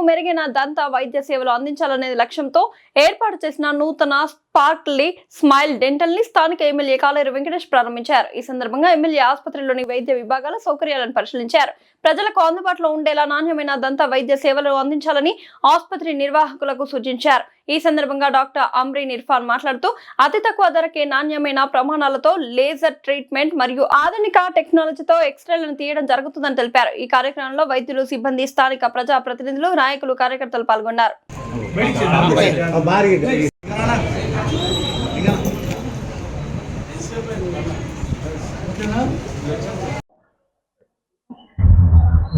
మెరుగైన దంత వైద్య సేవలు అందించాలనే లక్ష్యంతో ఏర్పాటు చేసిన నూతన స్పార్క్లీ స్మైల్ డెంటల్ ని స్థానిక ఎమ్మెల్యే కాలేరు వెంకటేష్ ప్రారంభించారు. ఈ సందర్భంగా ఎమ్మెల్యే ఆసుపత్రిలోని వైద్య విభాగాల సౌకర్యాలను పరిశీలించారు. ప్రజలకు అందుబాటులో ఉండేలా నాణ్యమైన దంత వైద్య సేవలు అందించాలని ఆసుపత్రి నిర్వాహకులకు సూచించారు. ఈ సందర్భంగా డాక్టర్ అమ్రీన్ ఇర్ఫాన్ మాట్లాడుతూ అతి తక్కువ ధరకే నాణ్యమైన ప్రమాణాలతో లేజర్ ట్రీట్మెంట్ మరియు ఆధునిక టెక్నాలజీతో ఎక్స్రేలను తీయడం జరుగుతుందని తెలిపారు. ఈ కార్యక్రమంలో వైద్యులు, సిబ్బంది, స్థానిక ప్రజా ప్రతినిధులు, నాయకులు, కార్యకర్తలు పాల్గొన్నారు.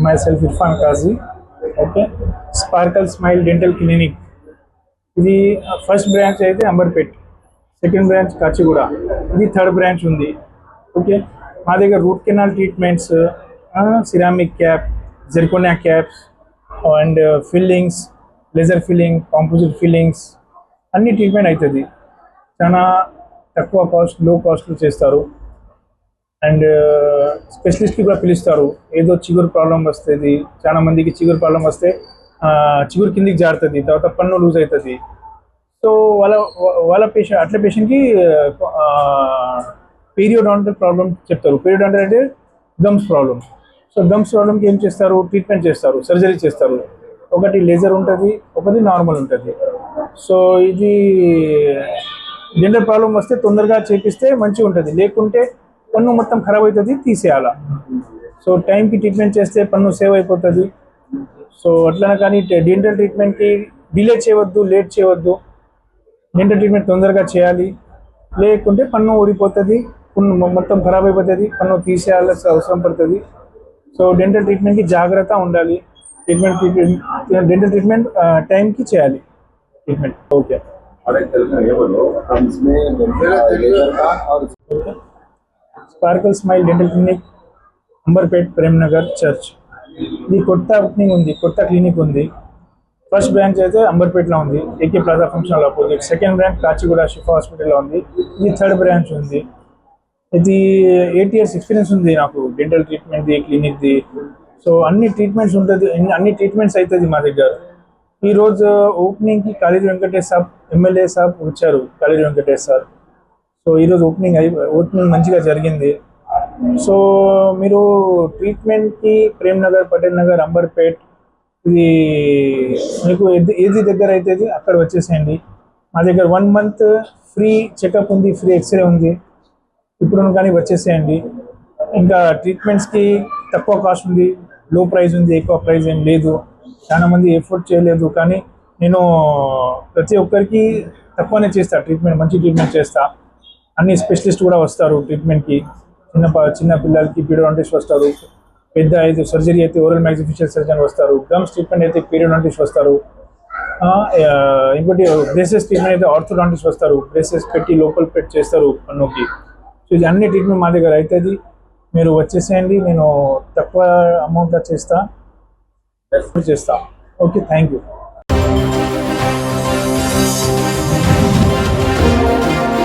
Myself Irfan Kazi. Okay. Sparkle Smile Dental Clinic. ఇది ఫస్ట్ బ్రాంచ్ అయితే అంబర్పేట్, సెకండ్ బ్రాంచ్ కాచిగూడ, ఇది థర్డ్ బ్రాంచ్ ఉంది. ఓకే, మా దగ్గర root canal treatments, ceramic cap, zirconia caps and fillings, laser filling, composite fillings అన్ని ట్రీట్మెంట్ అవుతుంది. చాలా తక్కువ కాస్ట్, లో కాస్ట్లో చేస్తారు. అండ్ స్పెషలిస్ట్కి కూడా పిలుస్తారు. ఏదో చిగురు ప్రాబ్లం వస్తుంది, చాలా మందికి చిగురు ప్రాబ్లం వస్తే చిగురు కిందికి జారుతుంది, తర్వాత పన్ను లూజ్ అవుతుంది. సో వాళ్ళ పేషెంట్ అట్లా పేషెంట్కి పీరియోడాంటల్ ప్రాబ్లం చెప్తారు. పీరియోడాంటల్ అంటే గమ్స్ ప్రాబ్లం. సో గమ్స్ ప్రాబ్లంకి ఏం చేస్తారు? ట్రీట్మెంట్ చేస్తారు, సర్జరీ చేస్తారు. ఒకటి లేజర్ ఉంటుంది, ఒకటి నార్మల్ ఉంటుంది. సో ఇది డెంటల్ ప్రాబ్లం వస్తే తొందరగా చేపిస్తే మంచిగా ఉంటుంది, లేకుంటే పన్ను మొత్తం ఖరాబ్ అవుతుంది, తీసేయాలా. సో టైంకి ట్రీట్మెంట్ చేస్తే పన్ను సేవ్ అయిపోతుంది. సో అట్లనే కానీ డెంటల్ ట్రీట్మెంట్కి డిలే చేయవద్దు, లేట్ చేయవద్దు. డెంటల్ ట్రీట్మెంట్ తొందరగా చేయాలి, లేకుంటే పన్ను ఊడిపోతుంది, పన్ను మొత్తం ఖరాబ్ అయిపోతుంది, పన్ను తీసేయాల్సిన అవసరం పడుతుంది. సో డెంటల్ ట్రీట్మెంట్కి జాగ్రత్త ఉండాలి. డెంటల్ ట్రీట్మెంట్ టైంకి చేయాలి treatment. Okay, sparkle smile dental clinic, Amberpet, Premnagar church. ఇది కొత్త ఓపెనింగ్ ఉంది, కొత్త క్లినిక్ ఉంది. ఫస్ట్ బ్రాంచ్ అయితే అంబర్పేట్లో ఉంది, AK plaza function opposite. Second branch Kachiguda Shifa హాస్పిటల్లో ఉంది. ఇది థర్డ్ బ్రాంచ్ ఉంది. ఇది 8 years ఎక్స్పీరియన్స్ ఉంది నాకు డెంటల్ ట్రీట్మెంట్ది, క్లినిక్ది. సో అన్ని ట్రీట్మెంట్స్ ఉంటుంది, అన్ని ట్రీట్మెంట్స్ అవుతుంది మా దగ్గర. ఈరోజు ఓపెనింగ్కి కాలేరు వెంకటేష్ సాబ్, ఎమ్మెల్యే సాబ్ వచ్చారు, కాలేరు వెంకటేష్ సార్. సో ఈరోజు ఓపెనింగ్ మంచిగా జరిగింది. సో మీరు ట్రీట్మెంట్కి ప్రేమ్నగర్, పటేల్ నగర్, అంబర్పేట్, ఇది మీకు ఏది దగ్గర అవుతుంది అక్కడ వచ్చేసేయండి. మా దగ్గర 1 month ఫ్రీ చెకప్ ఉంది, ఫ్రీ ఎక్స్రే ఉంది. ఇప్పుడు కానీ వచ్చేసేయండి. ఇంకా ట్రీట్మెంట్స్కి తక్కువ కాస్ట్ ఉంది, లో ప్రైస్ ఉంది, ఎక్కువ ప్రైస్ ఏం లేదు. చాలా మంది ఎఫోర్డ్ చేయలేదు, కానీ నేను ప్రతి ఒక్కరికి తక్కువనే చేస్తా ట్రీట్మెంట్, మంచి ట్రీట్మెంట్ చేస్తా. అన్ని స్పెషలిస్ట్ కూడా వస్తారు ట్రీట్మెంట్కి. చిన్న పిల్లలకి పీరియోడాంటిస్ట్ వస్తారు, పెద్ద అయితే సర్జరీ అయితే ఓరల్ మ్యాక్సిఫిషియల్ సర్జన్ వస్తారు, గమ్స్ ట్రీట్మెంట్ అయితే పీరియోడాంటిస్ట్ వస్తారు. ఇంకోటి బ్రేసెస్ ట్రీట్మెంట్ అయితే ఆర్థోడాంటిస్ట్ వస్తారు, బ్రేసెస్ పెట్టి లోపల పెట్టి చేస్తారు పన్నుకి. సో ఇది అన్ని ట్రీట్మెంట్ మా దగ్గర అవుతుంది. మీరు వచ్చేసేయండి, నేను తక్కువ అమౌంట్లో చేస్తా. Okay, thank you.